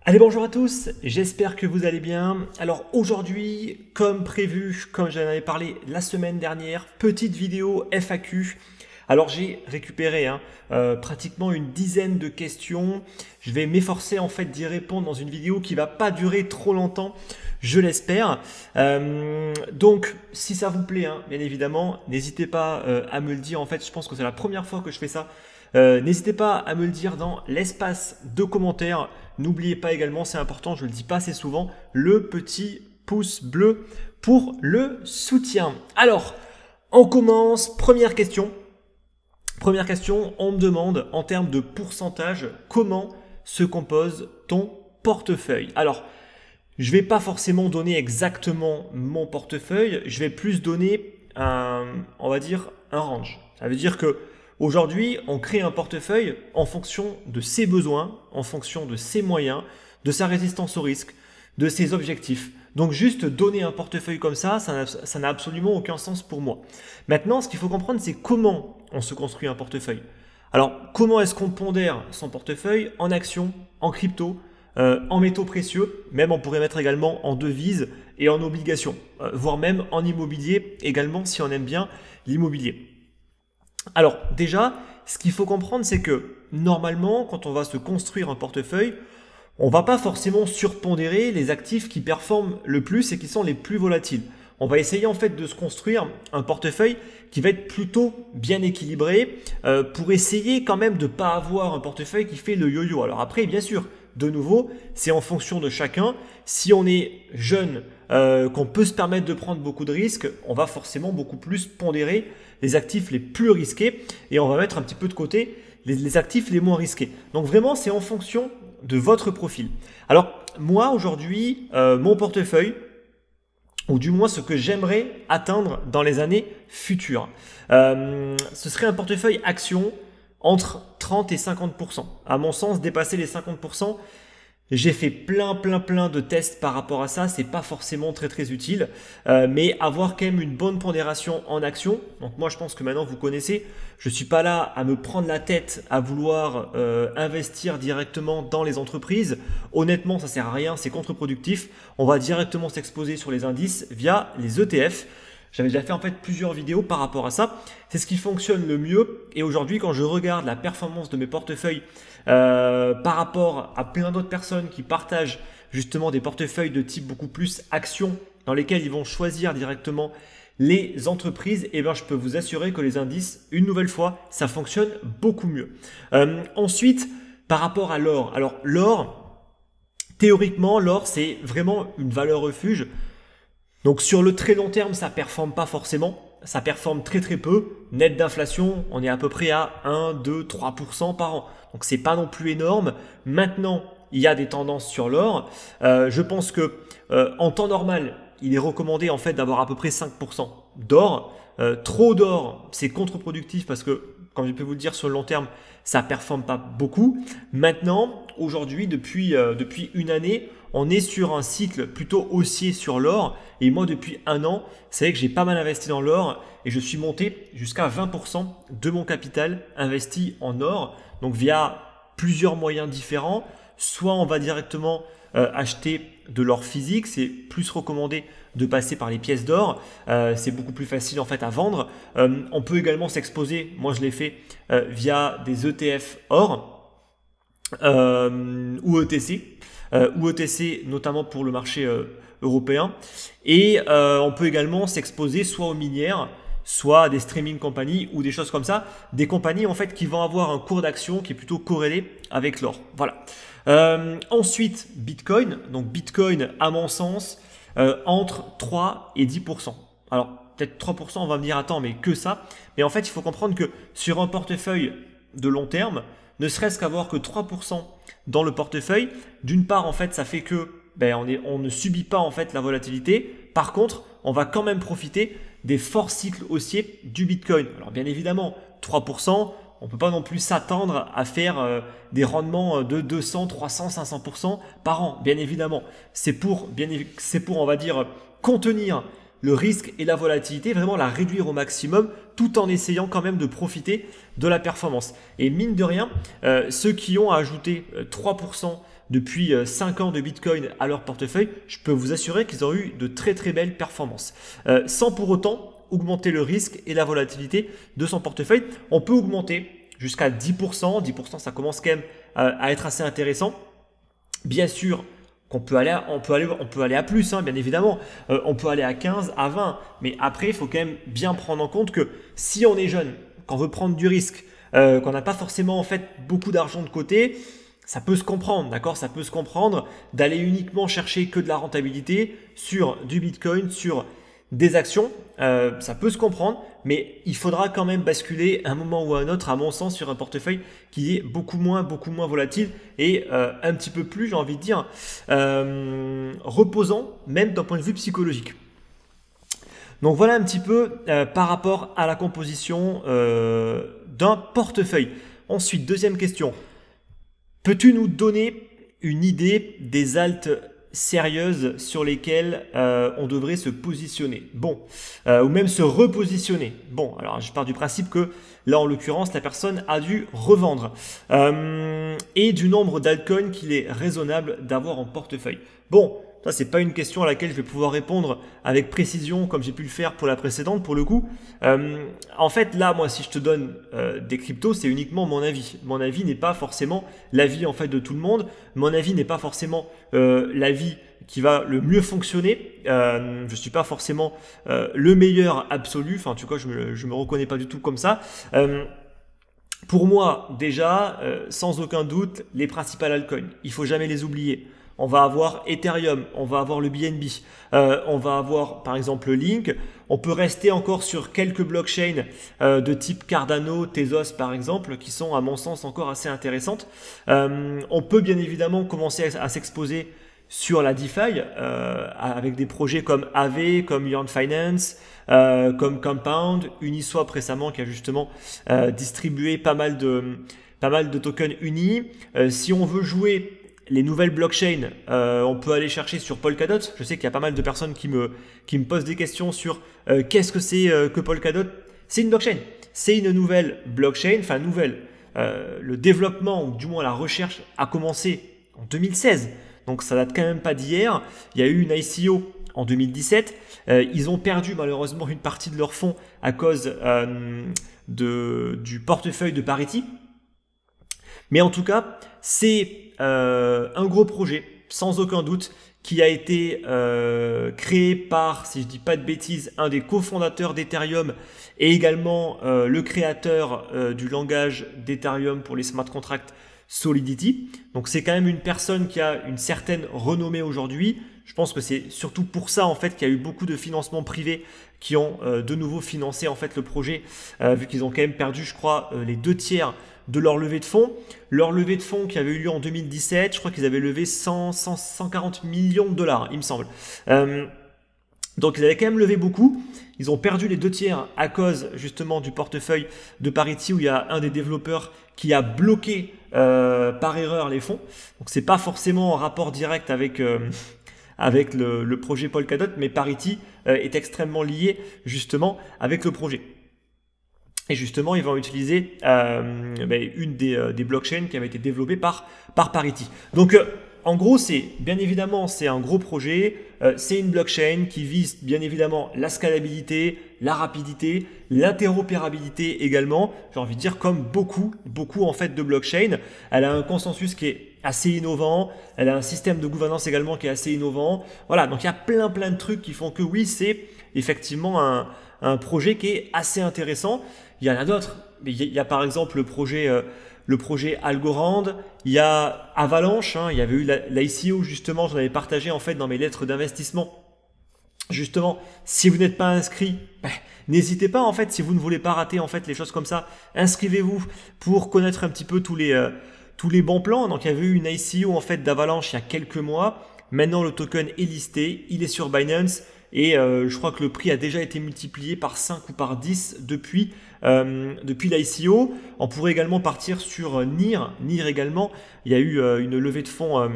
Allez, bonjour à tous, j'espère que vous allez bien. Alors aujourd'hui, comme prévu, comme j'en avais parlé la semaine dernière, petite vidéo FAQ. Alors j'ai récupéré pratiquement une dizaine de questions. Je vais m'efforcer en fait d'y répondre dans une vidéo qui va pas durer trop longtemps, je l'espère. Donc si ça vous plaît, bien évidemment, n'hésitez pas à me le dire. En fait, je pense que c'est la première fois que je fais ça. N'hésitez pas à me le dire dans l'espace de commentaires. N'oubliez pas également, c'est important, je ne le dis pas assez souvent, le petit pouce bleu pour le soutien. Alors, on commence. Première question. Première question, on me demande en termes de pourcentage, comment se compose ton portefeuille? Alors, je ne vais pas forcément donner exactement mon portefeuille, je vais plus donner on va dire un range. Ça veut dire que aujourd'hui, on crée un portefeuille en fonction de ses besoins, en fonction de ses moyens, de sa résistance au risque, de ses objectifs. Donc juste donner un portefeuille comme ça n'a absolument aucun sens pour moi. Maintenant, ce qu'il faut comprendre, c'est comment on se construit un portefeuille. Alors, comment est-ce qu'on pondère son portefeuille en actions, en crypto, en métaux précieux, même on pourrait mettre également en devises et en obligations, voire même en immobilier également si on aime bien l'immobilier. Alors déjà, ce qu'il faut comprendre, c'est que normalement, quand on va se construire un portefeuille, on ne va pas forcément surpondérer les actifs qui performent le plus et qui sont les plus volatiles. On va essayer en fait de se construire un portefeuille qui va être plutôt bien équilibré pour essayer quand même de ne pas avoir un portefeuille qui fait le yo-yo. Alors après, bien sûr, de nouveau, c'est en fonction de chacun. Si on est jeune, qu'on peut se permettre de prendre beaucoup de risques, on va forcément beaucoup plus pondérer les actifs les plus risqués et on va mettre un petit peu de côté les actifs les moins risqués. Donc vraiment, c'est en fonction de votre profil. Alors moi aujourd'hui, mon portefeuille, ou du moins ce que j'aimerais atteindre dans les années futures, ce serait un portefeuille action entre 30 et 50%. À mon sens, dépasser les 50%, j'ai fait plein de tests par rapport à ça, c'est pas forcément très utile, mais avoir quand même une bonne pondération en action. Donc moi je pense que maintenant vous connaissez, je suis pas là à me prendre la tête à vouloir investir directement dans les entreprises. Honnêtement, ça sert à rien, c'est contre-productif. On va directement s'exposer sur les indices via les ETF. J'avais déjà fait en fait plusieurs vidéos par rapport à ça. C'est ce qui fonctionne le mieux. Et aujourd'hui, quand je regarde la performance de mes portefeuilles par rapport à plein d'autres personnes qui partagent justement des portefeuilles de type beaucoup plus action dans lesquels ils vont choisir directement les entreprises, et je peux vous assurer que les indices, une nouvelle fois, ça fonctionne beaucoup mieux. Ensuite, par rapport à l'or. Alors l'or, théoriquement, l'or c'est vraiment une valeur refuge. Donc sur le très long terme, ça performe pas forcément, ça performe très peu. Net d'inflation, on est à peu près à 1, 2, 3% par an. Donc c'est pas non plus énorme. Maintenant, il y a des tendances sur l'or. Je pense que en temps normal, il est recommandé en fait d'avoir à peu près 5% d'or. Trop d'or, c'est contre-productif parce que, comme je peux vous le dire, sur le long terme, ça performe pas beaucoup. Maintenant, aujourd'hui, depuis une année, on est sur un cycle plutôt haussier sur l'or. Et moi, depuis un an, c'est vrai que j'ai pas mal investi dans l'or et je suis monté jusqu'à 20% de mon capital investi en or. Donc, via plusieurs moyens différents. Soit on va directement acheter de l'or physique, c'est plus recommandé de passer par les pièces d'or, c'est beaucoup plus facile en fait à vendre. On peut également s'exposer, moi je l'ai fait via des ETF or ou ETC notamment pour le marché européen. Et on peut également s'exposer soit aux minières, soit à des streaming compagnies ou des choses comme ça, des compagnies en fait qui vont avoir un cours d'action qui est plutôt corrélé avec l'or. Voilà. Ensuite, Bitcoin. Donc Bitcoin, à mon sens, entre 3 et 10%. Alors peut-être 3%, on va me dire attends, mais que ça. Mais en fait, il faut comprendre que sur un portefeuille de long terme, ne serait-ce qu'avoir que 3% dans le portefeuille, d'une part, en fait, ça fait que on ne subit pas en fait la volatilité. Par contre, on va quand même profiter des forts cycles haussiers du Bitcoin. Alors bien évidemment, 3%, on ne peut pas non plus s'attendre à faire des rendements de 200, 300, 500% par an. Bien évidemment, c'est pour, on va dire, contenir le risque et la volatilité, vraiment la réduire au maximum, tout en essayant quand même de profiter de la performance. Et mine de rien, ceux qui ont ajouté 3% depuis 5 ans de Bitcoin à leur portefeuille, je peux vous assurer qu'ils ont eu de très très belles performances. Sans pour autant augmenter le risque et la volatilité de son portefeuille. On peut augmenter jusqu'à 10%. 10%, ça commence quand même à être assez intéressant. Bien sûr qu'on peut aller à plus, hein, bien évidemment. On peut aller à 15, à 20. Mais après, il faut quand même bien prendre en compte que si on est jeune, qu'on veut prendre du risque, qu'on n'a pas forcément en fait beaucoup d'argent de côté, ça peut se comprendre, d'accord? Ça peut se comprendre d'aller uniquement chercher que de la rentabilité sur du Bitcoin, sur des actions, ça peut se comprendre, mais il faudra quand même basculer un moment ou à un autre, à mon sens, sur un portefeuille qui est beaucoup moins volatile et un petit peu plus, j'ai envie de dire, reposant, même d'un point de vue psychologique. Donc voilà un petit peu par rapport à la composition d'un portefeuille. Ensuite, deuxième question. Peux-tu nous donner une idée des alts sérieuses sur lesquelles on devrait se positionner, bon, ou même se repositionner. Bon, alors je pars du principe que là en l'occurrence la personne a dû revendre et du nombre d'altcoins qu'il est raisonnable d'avoir en portefeuille. Bon, ça c'est pas une question à laquelle je vais pouvoir répondre avec précision comme j'ai pu le faire pour la précédente pour le coup. En fait là moi si je te donne des cryptos c'est uniquement mon avis. Mon avis n'est pas forcément l'avis en fait de tout le monde. Mon avis n'est pas forcément l'avis qui va le mieux fonctionner. Je suis pas forcément le meilleur absolu. Enfin en tout cas je me reconnais pas du tout comme ça. Pour moi déjà sans aucun doute les principales altcoins. Il faut jamais les oublier. On va avoir Ethereum, on va avoir le BNB, on va avoir par exemple Link. On peut rester encore sur quelques blockchains de type Cardano, Tezos par exemple, qui sont à mon sens encore assez intéressantes. On peut bien évidemment commencer à s'exposer sur la DeFi avec des projets comme Aave, comme Yearn Finance, comme Compound, Uniswap récemment qui a justement distribué pas mal de tokens unis. Si on veut jouer les nouvelles blockchains, on peut aller chercher sur Polkadot. Je sais qu'il y a pas mal de personnes qui me posent des questions sur qu'est-ce que c'est que Polkadot. C'est une blockchain. C'est une nouvelle blockchain, enfin nouvelle. Le développement, ou du moins la recherche, a commencé en 2016. Donc ça date quand même pas d'hier. Il y a eu une ICO en 2017. Ils ont perdu malheureusement une partie de leurs fonds à cause du portefeuille de Parity. Mais en tout cas, c'est un gros projet, sans aucun doute, qui a été créé par, si je dis pas de bêtises, un des cofondateurs d'Ethereum et également le créateur du langage d'Ethereum pour les smart contracts, Solidity. Donc c'est quand même une personne qui a une certaine renommée aujourd'hui. Je pense que c'est surtout pour ça en fait qu'il y a eu beaucoup de financements privés qui ont de nouveau financé en fait le projet, vu qu'ils ont quand même perdu, je crois, les 2/3 de leur levée de fonds. Leur levée de fonds qui avait eu lieu en 2017, je crois qu'ils avaient levé 140 millions de dollars, il me semble. Donc ils avaient quand même levé beaucoup. Ils ont perdu les 2/3 à cause justement du portefeuille de Parity où il y a un des développeurs qui a bloqué par erreur les fonds. Donc c'est pas forcément en rapport direct avec le projet Polkadot, mais Parity est extrêmement lié justement avec le projet. Et justement, ils vont utiliser une des blockchains qui avait été développée par Parity. Donc, en gros, c'est bien évidemment, c'est un gros projet. C'est une blockchain qui vise bien évidemment la scalabilité, la rapidité, l'interopérabilité également. J'ai envie de dire comme beaucoup en fait de blockchains. Elle a un consensus qui est assez innovant. Elle a un système de gouvernance également qui est assez innovant. Voilà, donc il y a plein de trucs qui font que oui, c'est effectivement un projet qui est assez intéressant. Il y en a d'autres. Il y a par exemple le projet Algorand, il y a Avalanche, il y avait eu l'ICO justement, j'en avais partagé en fait dans mes lettres d'investissement. Justement, si vous n'êtes pas inscrit, n'hésitez pas en fait, si vous ne voulez pas rater en fait les choses comme ça, inscrivez-vous pour connaître un petit peu tous les bons plans. Donc il y avait eu une ICO en fait d'Avalanche il y a quelques mois. Maintenant le token est listé, il est sur Binance. Et je crois que le prix a déjà été multiplié par 5 ou par 10 depuis l'ICO. On pourrait également partir sur NIR. NIR également, il y a eu une levée de fonds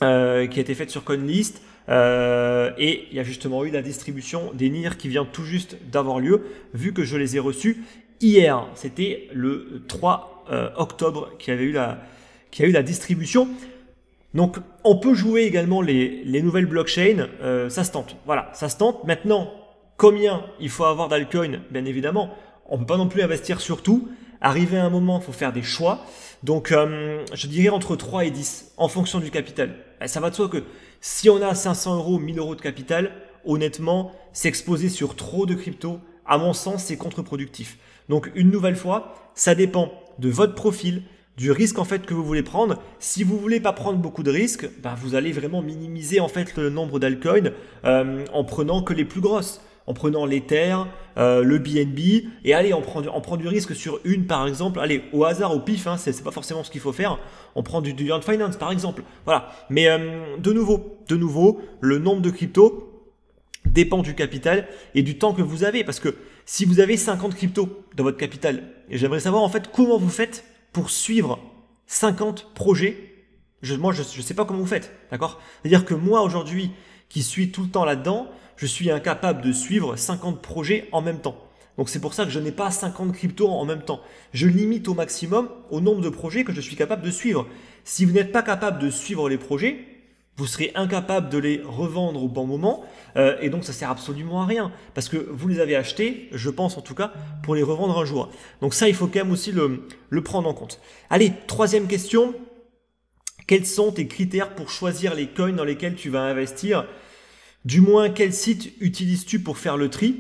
qui a été faite sur CoinList. Et il y a justement eu la distribution des NIR qui vient tout juste d'avoir lieu, vu que je les ai reçus hier. C'était le 3 octobre qu'il y avait eu la distribution. Donc, on peut jouer également les nouvelles blockchains, ça se tente. Voilà, ça se tente. Maintenant, combien il faut avoir d'altcoin? Bien évidemment, on ne peut pas non plus investir sur tout. Arrivé à un moment, il faut faire des choix. Donc, je dirais entre 3 et 10 en fonction du capital. Et ça va de soi que si on a 500 euros, 1000 euros de capital, honnêtement, s'exposer sur trop de crypto, à mon sens, c'est contre-productif. Donc, une nouvelle fois, ça dépend de votre profil, du risque en fait que vous voulez prendre. Si vous voulez pas prendre beaucoup de risques, vous allez vraiment minimiser en fait le nombre d'altcoins en prenant que les plus grosses, en prenant l'Ether, le BNB, et allez, on prend du risque sur une par exemple, allez, au hasard, au pif, hein, c'est pas forcément ce qu'il faut faire, on prend du Yearn Finance par exemple, voilà. Mais de nouveau, le nombre de cryptos dépend du capital et du temps que vous avez, parce que si vous avez 50 cryptos dans votre capital, et j'aimerais savoir en fait comment vous faites pour suivre 50 projets. Moi, je ne sais pas comment vous faites, d'accord? C'est-à-dire que moi, aujourd'hui, qui suis tout le temps là-dedans, je suis incapable de suivre 50 projets en même temps. Donc, c'est pour ça que je n'ai pas 50 cryptos en même temps. Je limite au maximum au nombre de projets que je suis capable de suivre. Si vous n'êtes pas capable de suivre les projets, vous serez incapable de les revendre au bon moment et donc ça sert absolument à rien parce que vous les avez achetés, je pense en tout cas, pour les revendre un jour. Donc ça, il faut quand même aussi le prendre en compte. Allez, troisième question. Quels sont tes critères pour choisir les coins dans lesquels tu vas investir? Du moins, quel site utilises-tu pour faire le tri?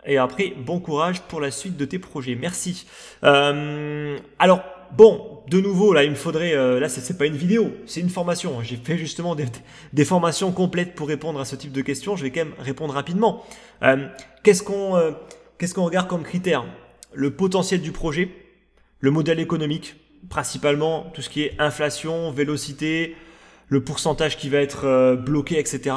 Et après, bon courage pour la suite de tes projets. Merci. Alors, bon, de nouveau, là, il me faudrait... là, c'est pas une vidéo, c'est une formation. J'ai fait justement des formations complètes pour répondre à ce type de questions. Je vais quand même répondre rapidement. Qu'est-ce qu'on regarde comme critère? Le potentiel du projet, le modèle économique, principalement tout ce qui est inflation, vélocité, le pourcentage qui va être bloqué, etc.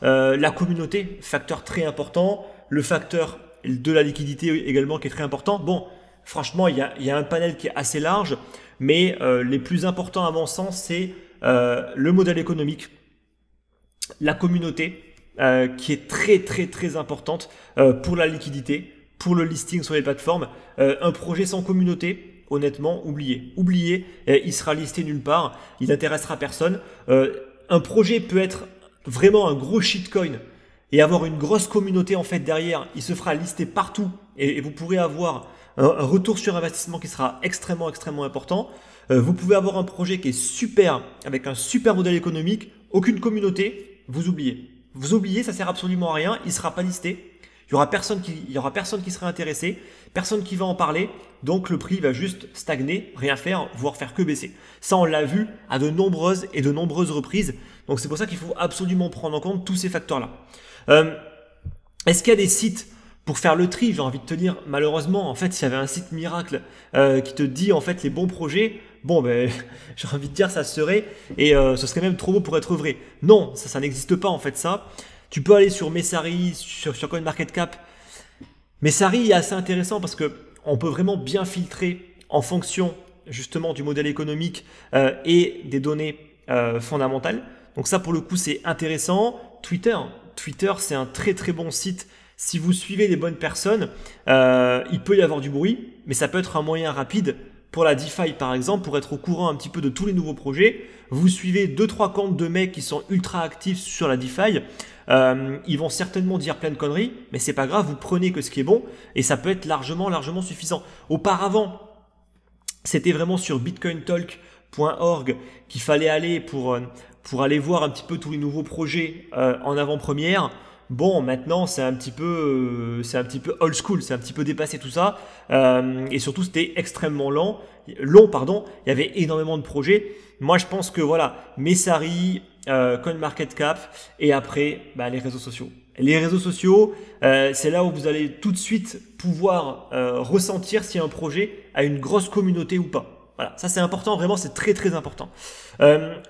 La communauté, facteur très important. Le facteur de la liquidité également qui est très important. Bon, franchement, il y a un panel qui est assez large, mais les plus importants à mon sens, c'est le modèle économique, la communauté qui est très très très importante pour la liquidité, pour le listing sur les plateformes. Un projet sans communauté, honnêtement, oubliez, il sera listé nulle part, il n'intéressera personne. Un projet peut être vraiment un gros shitcoin et avoir une grosse communauté en fait derrière, il se fera lister partout et vous pourrez avoir un retour sur investissement qui sera extrêmement important. Vous pouvez avoir un projet qui est super, avec un super modèle économique, aucune communauté, vous oubliez. Vous oubliez, ça sert absolument à rien, il ne sera pas listé. Il y aura personne qui sera intéressé, personne qui va en parler, donc le prix va juste stagner, rien faire, voire faire que baisser. Ça, on l'a vu à de nombreuses reprises, donc c'est pour ça qu'il faut absolument prendre en compte tous ces facteurs-là. Est-ce qu'il y a des sites pour faire le tri? J'ai envie de te dire, malheureusement, en fait, s'il y avait un site miracle qui te dit en fait les bons projets, bon, ben, j'ai envie de dire ça serait, et ce serait même trop beau pour être vrai. Non, ça n'existe pas en fait ça. Tu peux aller sur Messari, sur CoinMarketCap. Messari est assez intéressant parce que on peut vraiment bien filtrer en fonction justement du modèle économique et des données fondamentales. Donc ça, pour le coup, c'est intéressant. Twitter, c'est un très très bon site. Si vous suivez les bonnes personnes, il peut y avoir du bruit, mais ça peut être un moyen rapide pour la DeFi par exemple, pour être au courant un petit peu de tous les nouveaux projets. Vous suivez 2-3 comptes de mecs qui sont ultra actifs sur la DeFi. Ils vont certainement dire plein de conneries, mais c'est pas grave, vous prenez que ce qui est bon et ça peut être largement suffisant. Auparavant, c'était vraiment sur bitcointalk.org qu'il fallait aller pour aller voir un petit peu tous les nouveaux projets en avant-première. Bon, maintenant c'est un petit peu old school, c'est un petit peu dépassé tout ça, et surtout c'était extrêmement long, pardon. Il y avait énormément de projets. Moi, je pense que voilà, Messari, CoinMarketCap, et après les réseaux sociaux. Les réseaux sociaux, c'est là où vous allez tout de suite pouvoir ressentir si un projet a une grosse communauté ou pas. Voilà, ça c'est important, vraiment c'est très très important.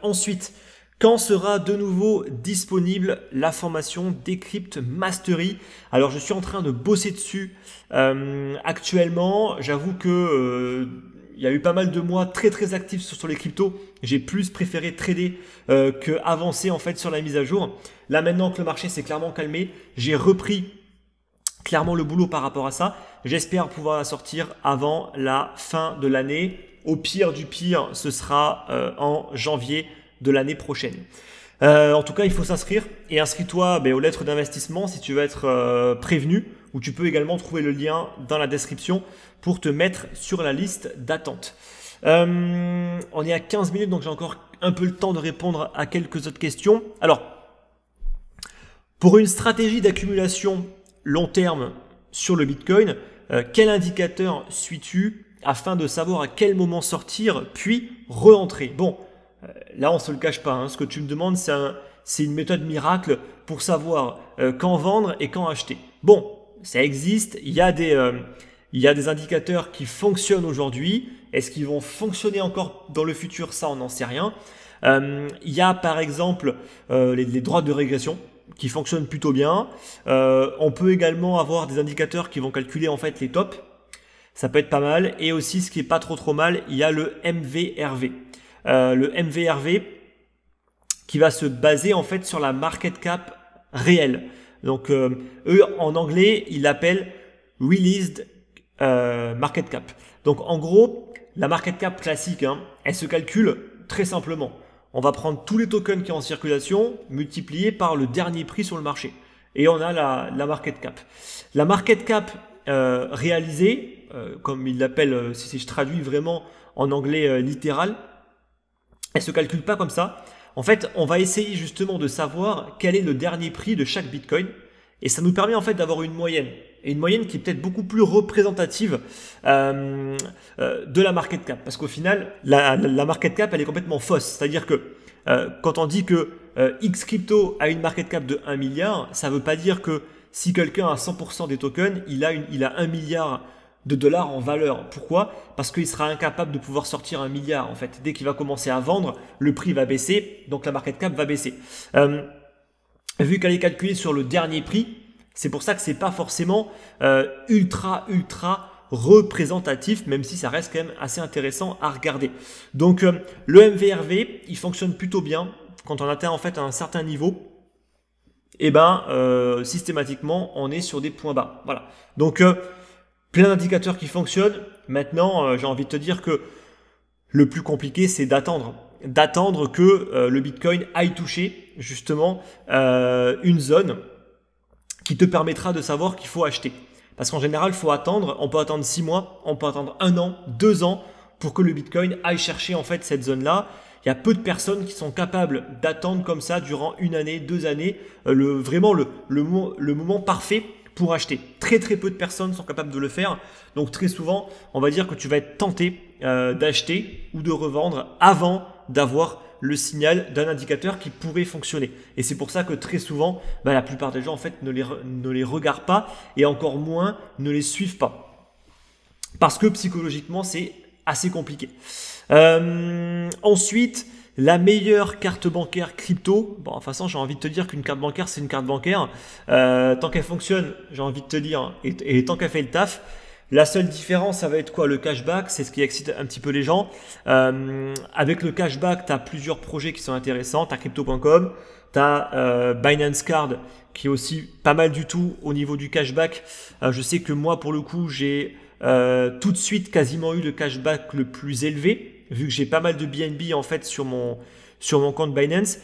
Ensuite, quand sera de nouveau disponible la formation Decrypt Mastery? Alors, je suis en train de bosser dessus actuellement. J'avoue que il y a eu pas mal de mois très actifs sur les cryptos. J'ai plus préféré trader que avancer en fait sur la mise à jour. Là maintenant que le marché s'est clairement calmé, j'ai repris clairement le boulot par rapport à ça. J'espère pouvoir la sortir avant la fin de l'année. Au pire du pire, ce sera en janvier de l'année prochaine. En tout cas, il faut s'inscrire et inscris-toi aux lettres d'investissement si tu veux être prévenu, ou tu peux également trouver le lien dans la description pour te mettre sur la liste d'attente. On est à 15 minutes, donc j'ai encore un peu le temps de répondre à quelques autres questions. Alors, pour une stratégie d'accumulation long terme sur le Bitcoin, quel indicateur suis-tu afin de savoir à quel moment sortir puis re-entrer? Bon, là, on ne se le cache pas. Hein. Ce que tu me demandes, c'est une méthode miracle pour savoir quand vendre et quand acheter. Bon, ça existe. Il y a des indicateurs qui fonctionnent aujourd'hui. Est-ce qu'ils vont fonctionner encore dans le futur? Ça, on n'en sait rien. Il y a par exemple les droites de régression qui fonctionnent plutôt bien. On peut également avoir des indicateurs qui vont calculer en fait les tops. Ça peut être pas mal. Et aussi, ce qui est pas trop mal, il y a le MVRV. Le MVRV qui va se baser en fait sur la market cap réelle. Donc eux en anglais ils l'appellent released market cap. Donc en gros la market cap classique, hein, elle se calcule très simplement. On va prendre tous les tokens qui sont en circulation multipliés par le dernier prix sur le marché et on a la market cap. La market cap réalisée, comme ils l'appellent si je traduis vraiment en anglais littéral, elle ne se calcule pas comme ça. En fait, on va essayer justement de savoir quel est le dernier prix de chaque Bitcoin. Et ça nous permet en fait d'avoir une moyenne. Et une moyenne qui est peut-être beaucoup plus représentative de la market cap. Parce qu'au final, la market cap, elle est complètement fausse. C'est-à-dire que quand on dit que X crypto a une market cap de 1 milliard, ça ne veut pas dire que si quelqu'un a 100% des tokens, il a 1 milliard de dollars en valeur. Pourquoi? Parce qu'il sera incapable de pouvoir sortir 1 milliard en fait. Dès qu'il va commencer à vendre, le prix va baisser, donc la market cap va baisser. Vu qu'elle est calculée sur le dernier prix, c'est pour ça que c'est pas forcément ultra représentatif, même si ça reste quand même assez intéressant à regarder. Donc le MVRV, il fonctionne plutôt bien quand on atteint en fait un certain niveau. Et systématiquement, on est sur des points bas. Voilà. Donc plein d'indicateurs qui fonctionnent. Maintenant, j'ai envie de te dire que le plus compliqué, c'est d'attendre que le Bitcoin aille toucher justement une zone qui te permettra de savoir qu'il faut acheter. Parce qu'en général, il faut attendre. On peut attendre 6 mois, on peut attendre 1 an, 2 ans pour que le Bitcoin aille chercher en fait cette zone-là. Il y a peu de personnes qui sont capables d'attendre comme ça durant 1 année, 2 années, vraiment le moment parfait pour acheter. Très peu de personnes sont capables de le faire. Donc très souvent, on va dire que tu vas être tenté d'acheter ou de revendre avant d'avoir le signal d'un indicateur qui pourrait fonctionner. Et c'est pour ça que très souvent, la plupart des gens en fait ne les regardent pas et encore moins ne les suivent pas. Parce que psychologiquement, c'est assez compliqué. Ensuite, la meilleure carte bancaire crypto. Bon, de toute façon, j'ai envie de te dire qu'une carte bancaire, c'est une carte bancaire. Tant qu'elle fonctionne, j'ai envie de te dire, et tant qu'elle fait le taf. La seule différence, ça va être quoi? Le cashback, c'est ce qui excite un petit peu les gens. Avec le cashback, tu as plusieurs projets qui sont intéressants. Tu as crypto.com, tu as Binance Card qui est aussi pas mal du tout au niveau du cashback. Je sais que moi, pour le coup, j'ai tout de suite quasiment eu le cashback le plus élevé, vu que j'ai pas mal de BNB en fait sur mon compte Binance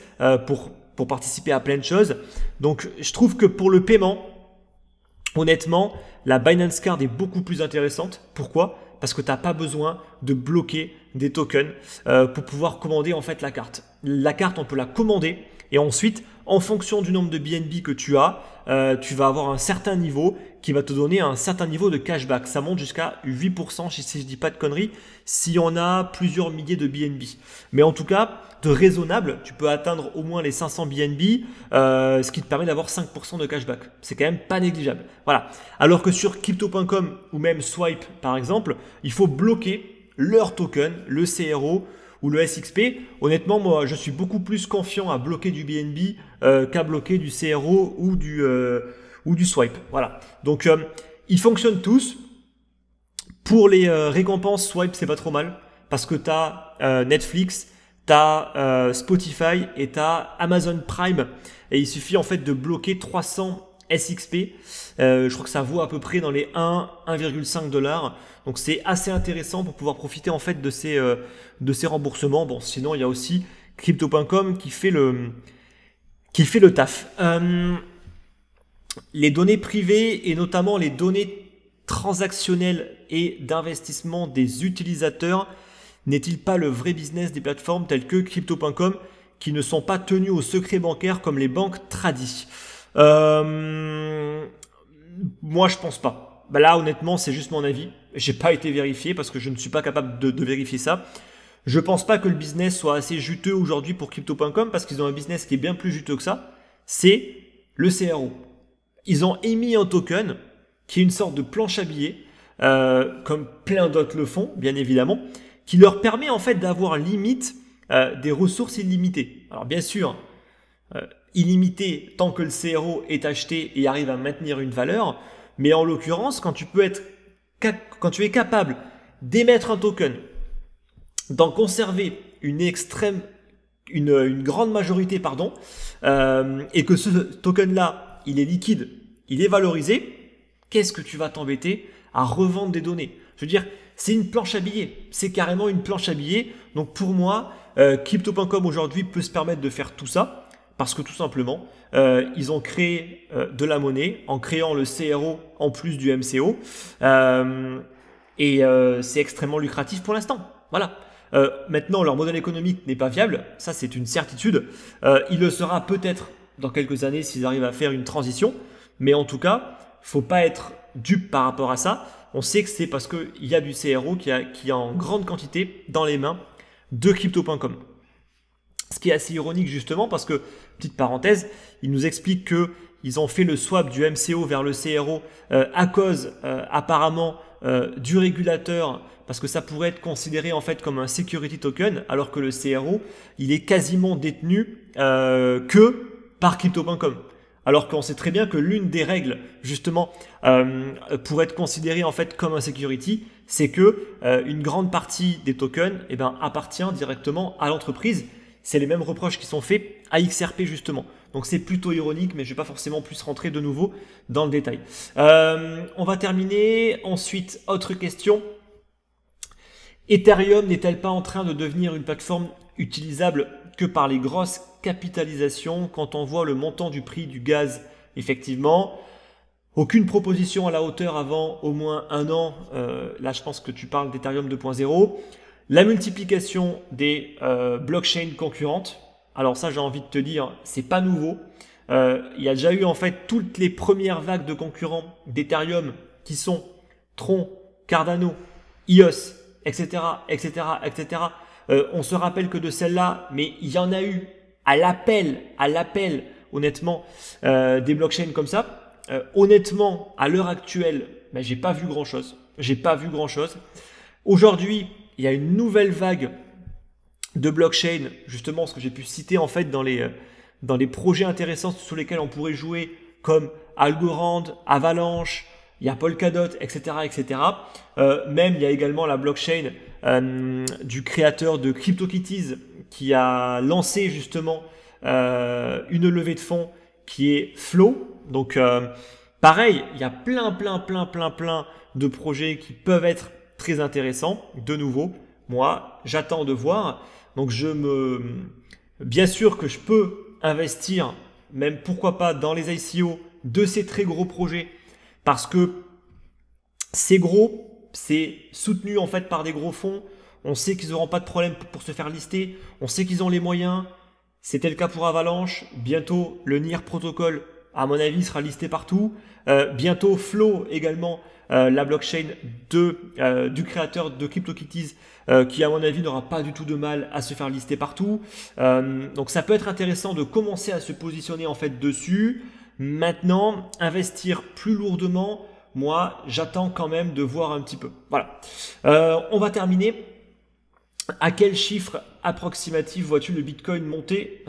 pour participer à plein de choses. Donc, je trouve que pour le paiement, honnêtement, la Binance Card est beaucoup plus intéressante. Pourquoi? Parce que tu n'as pas besoin de bloquer des tokens pour pouvoir commander en fait la carte. La carte, on peut la commander et ensuite, en fonction du nombre de BNB que tu as, tu vas avoir un certain niveau qui va te donner un certain niveau de cashback. Ça monte jusqu'à 8% si je ne dis pas de conneries, si on a plusieurs milliers de BNB. Mais en tout cas, de raisonnable, tu peux atteindre au moins les 500 BNB, ce qui te permet d'avoir 5% de cashback. C'est quand même pas négligeable. Voilà. Alors que sur crypto.com ou même Swipe par exemple, il faut bloquer leur token, le CRO ou le SXP. Honnêtement, moi, je suis beaucoup plus confiant à bloquer du BNB qu'à bloquer du CRO ou du Swipe. Voilà. Donc, ils fonctionnent tous. Pour les récompenses, Swipe, c'est pas trop mal parce que tu as Netflix, tu as Spotify et tu as Amazon Prime. Et il suffit en fait de bloquer 300 SXP. Je crois que ça vaut à peu près dans les 1,5 $. Donc c'est assez intéressant pour pouvoir profiter en fait de ces remboursements. Bon, sinon il y a aussi Crypto.com qui fait le taf. Les données privées et notamment les données transactionnelles et d'investissement des utilisateurs n'est-il pas le vrai business des plateformes telles que Crypto.com qui ne sont pas tenues au secret bancaire comme les banques tradies? Moi, je pense pas. Bah là, honnêtement, c'est juste mon avis. J'ai pas été vérifié parce que je ne suis pas capable de vérifier ça. Je pense pas que le business soit assez juteux aujourd'hui pour Crypto.com parce qu'ils ont un business qui est bien plus juteux que ça. C'est le CRO. Ils ont émis un token qui est une sorte de planche à billets, comme plein d'autres le font, bien évidemment, qui leur permet en fait d'avoir limite des ressources illimitées. Alors bien sûr, illimité tant que le CRO est acheté et arrive à maintenir une valeur, mais en l'occurrence, quand tu es capable d'émettre un token, d'en conserver une grande majorité, et que ce token-là, il est liquide, il est valorisé, qu'est-ce que tu vas t'embêter à revendre des données? Je veux dire, c'est une planche à billets, c'est carrément une planche à billets. Donc pour moi, Crypto.com aujourd'hui peut se permettre de faire tout ça parce que tout simplement, ils ont créé de la monnaie en créant le CRO en plus du MCO et c'est extrêmement lucratif pour l'instant. Voilà. Maintenant, leur modèle économique n'est pas viable, ça c'est une certitude. Il le sera peut-être dans quelques années s'ils arrivent à faire une transition, mais en tout cas, faut pas être dupe par rapport à ça. On sait que c'est parce qu'il y a du CRO qui est en grande quantité dans les mains de Crypto.com. Ce qui est assez ironique justement parce que, petite parenthèse, ils nous expliquent qu'ils ont fait le swap du MCO vers le CRO à cause apparemment du régulateur, parce que ça pourrait être considéré en fait comme un security token, alors que le CRO, il est quasiment détenu que par Crypto.com. Alors qu'on sait très bien que l'une des règles, justement, pour être considéré en fait comme un security, c'est que une grande partie des tokens appartient directement à l'entreprise. C'est les mêmes reproches qui sont faits à XRP justement. Donc c'est plutôt ironique, mais je ne vais pas forcément plus rentrer de nouveau dans le détail. On va terminer. Ensuite, autre question. Ethereum n'est-elle pas en train de devenir une plateforme utilisable que par les grosses capitalisations quand on voit le montant du prix du gaz? Effectivement, aucune proposition à la hauteur avant au moins un an. Là, je pense que tu parles d'Ethereum 2.0. La multiplication des blockchains concurrentes. Alors ça, j'ai envie de te dire, c'est pas nouveau. Il y a déjà eu en fait toutes les premières vagues de concurrents d'Ethereum qui sont Tron, Cardano, EOS, etc., etc., etc. On se rappelle que de celle-là, mais il y en a eu à l'appel, honnêtement, des blockchains comme ça. Honnêtement, à l'heure actuelle, j'ai pas vu grand-chose. Aujourd'hui, il y a une nouvelle vague de blockchain, justement, ce que j'ai pu citer en fait dans les projets intéressants sur lesquels on pourrait jouer, comme Algorand, Avalanche, il y a Polkadot, etc., etc. Même il y a également la blockchain du créateur de CryptoKitties qui a lancé justement une levée de fonds qui est Flow. Donc pareil, il y a plein de projets qui peuvent être très intéressants. De nouveau, moi, j'attends de voir. Donc bien sûr que je peux investir, même pourquoi pas dans les ICO de ces très gros projets, parce que c'est gros, c'est soutenu en fait par des gros fonds. On sait qu'ils n'auront pas de problème pour se faire lister. On sait qu'ils ont les moyens. C'était le cas pour Avalanche. Bientôt, le NIR Protocol, à mon avis, sera listé partout. Bientôt, Flow également, la blockchain du créateur de CryptoKitties, qui à mon avis n'aura pas du tout de mal à se faire lister partout. Donc ça peut être intéressant de commencer à se positionner en fait dessus. Maintenant, investir plus lourdement, moi, j'attends quand même de voir un petit peu. Voilà. On va terminer. À quel chiffre approximatif vois-tu le Bitcoin monter?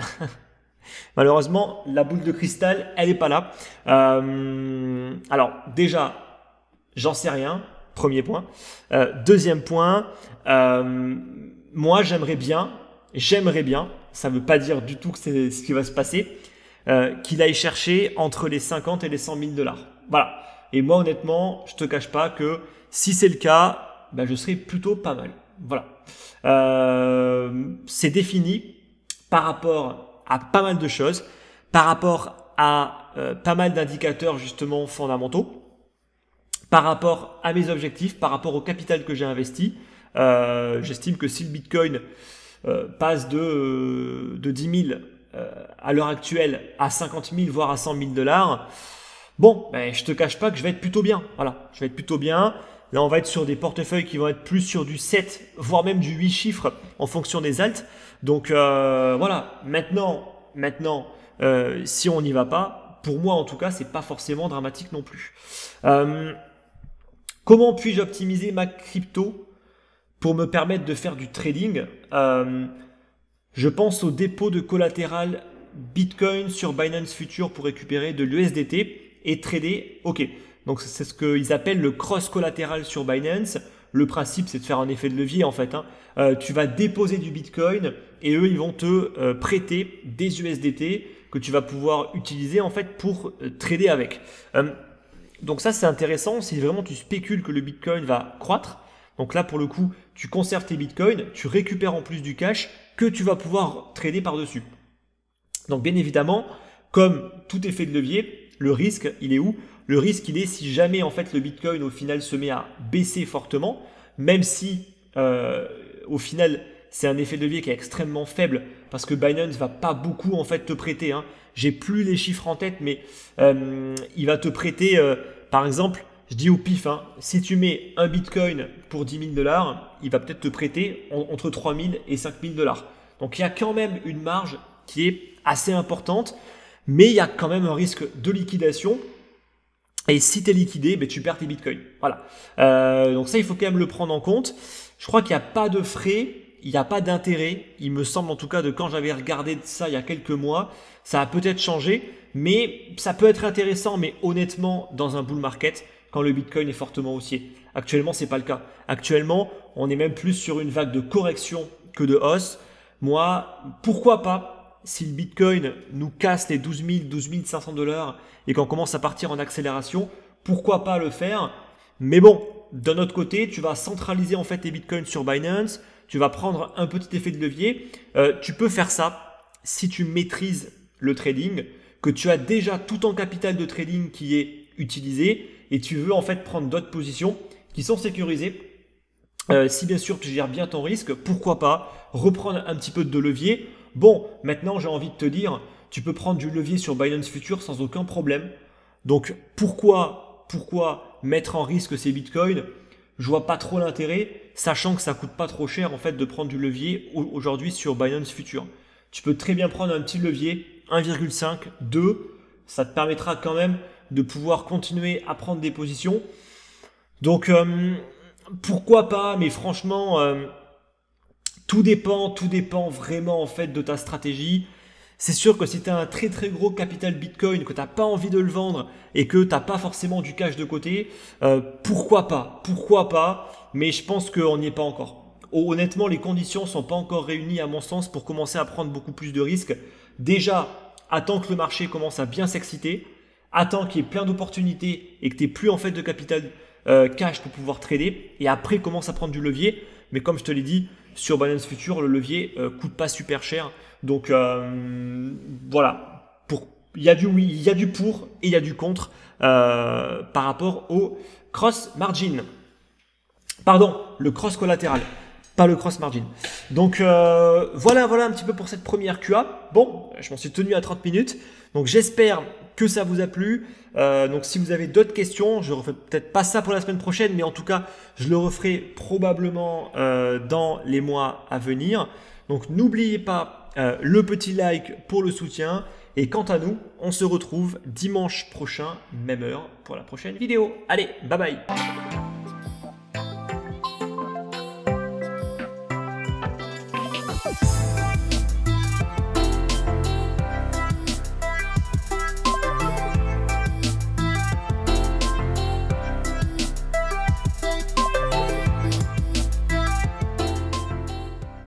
Malheureusement, la boule de cristal, elle n'est pas là. Alors, déjà, j'en sais rien. Premier point. Deuxième point, moi j'aimerais bien, ça ne veut pas dire du tout que c'est ce qui va se passer, qu'il aille chercher entre les 50 et les 100 000 dollars. Voilà. Et moi honnêtement, je te cache pas que si c'est le cas, ben, je serai plutôt pas mal. Voilà. C'est défini par rapport à pas mal de choses, par rapport à pas mal d'indicateurs justement fondamentaux, par rapport à mes objectifs, par rapport au capital que j'ai investi. J'estime que si le Bitcoin passe de 10 000 à l'heure actuelle à 50 000 voire à 100 000 dollars, bon, ben, je te cache pas que je vais être plutôt bien. Voilà, je vais être plutôt bien. Là, on va être sur des portefeuilles qui vont être plus sur du 7, voire même du 8 chiffres en fonction des alts. Donc voilà, maintenant, si on n'y va pas, pour moi en tout cas, c'est pas forcément dramatique non plus. Comment puis-je optimiser ma crypto pour me permettre de faire du trading? Je pense au dépôt de collatéral Bitcoin sur Binance Future pour récupérer de l'USDT et trader. Ok, donc c'est ce qu'ils appellent le cross collatéral sur Binance. Le principe, c'est de faire un effet de levier en fait. Tu vas déposer du Bitcoin et eux, ils vont te prêter des USDT que tu vas pouvoir utiliser en fait pour trader avec. Donc ça, c'est intéressant. Si vraiment tu spécules que le Bitcoin va croître, donc là, pour le coup, tu conserves tes Bitcoins, tu récupères en plus du cash que tu vas pouvoir trader par-dessus. Donc bien évidemment, comme tout effet de levier, le risque, il est où? Le risque, il est si jamais en fait le Bitcoin au final se met à baisser fortement, même si au final c'est un effet de levier qui est extrêmement faible parce que Binance va pas beaucoup en fait te prêter. J'ai plus les chiffres en tête, mais il va te prêter, par exemple, je dis au pif, si tu mets un Bitcoin pour 10 000 dollars, il va peut-être te prêter entre 3 000 et 5 000 dollars. Donc il y a quand même une marge qui est assez importante, mais il y a quand même un risque de liquidation. Et si tu es liquidé, ben, tu perds tes bitcoins. Voilà. Donc ça, il faut quand même le prendre en compte. Je crois qu'il n'y a pas de frais, il n'y a pas d'intérêt. Il me semble en tout cas de quand j'avais regardé ça il y a quelques mois, ça a peut-être changé, mais ça peut être intéressant. Mais honnêtement, dans un bull market, quand le bitcoin est fortement haussier. Actuellement, c'est pas le cas. Actuellement, on est même plus sur une vague de correction que de hausse. Moi, pourquoi pas? Si le Bitcoin nous casse les 12 000, 12 500 dollars et qu'on commence à partir en accélération, pourquoi pas le faire? Mais bon, d'un autre côté, tu vas centraliser en fait tes Bitcoins sur Binance, tu vas prendre un petit effet de levier. Tu peux faire ça si tu maîtrises le trading, que tu as déjà tout en capital de trading qui est utilisé et tu veux en fait prendre d'autres positions qui sont sécurisées. Si bien sûr tu gères bien ton risque, pourquoi pas reprendre un petit peu de levier. Bon, maintenant j'ai envie de te dire, tu peux prendre du levier sur Binance Future sans aucun problème. Donc pourquoi mettre en risque ces bitcoins? Je vois pas trop l'intérêt, sachant que ça coûte pas trop cher en fait de prendre du levier aujourd'hui sur Binance Future. Tu peux très bien prendre un petit levier, 1,5, 2, ça te permettra quand même de pouvoir continuer à prendre des positions. Donc pourquoi pas, mais franchement, tout dépend vraiment en fait de ta stratégie. C'est sûr que si tu as un très très gros capital Bitcoin, que tu n'as pas envie de le vendre et que tu n'as pas forcément du cash de côté, pourquoi pas, mais je pense qu'on n'y est pas encore. Honnêtement, les conditions ne sont pas encore réunies à mon sens pour commencer à prendre beaucoup plus de risques. Déjà, attends que le marché commence à bien s'exciter, attends qu'il y ait plein d'opportunités et que tu n'aies plus en fait de capital cash pour pouvoir trader et après commence à prendre du levier. Mais comme je te l'ai dit, sur Binance Future, le levier coûte pas super cher. Donc voilà, il y a du oui, il y a du pour et il y a du contre par rapport au cross margin. Pardon, le cross collatéral, pas le cross margin. Donc voilà un petit peu pour cette première QA. Bon, je m'en suis tenu à 30 minutes. Donc j'espère que ça vous a plu. Donc si vous avez d'autres questions, je ne referai peut-être pas ça pour la semaine prochaine, mais en tout cas, je le referai probablement dans les mois à venir. Donc n'oubliez pas le petit like pour le soutien. Et quant à nous, on se retrouve dimanche prochain, même heure, pour la prochaine vidéo. Allez, bye bye!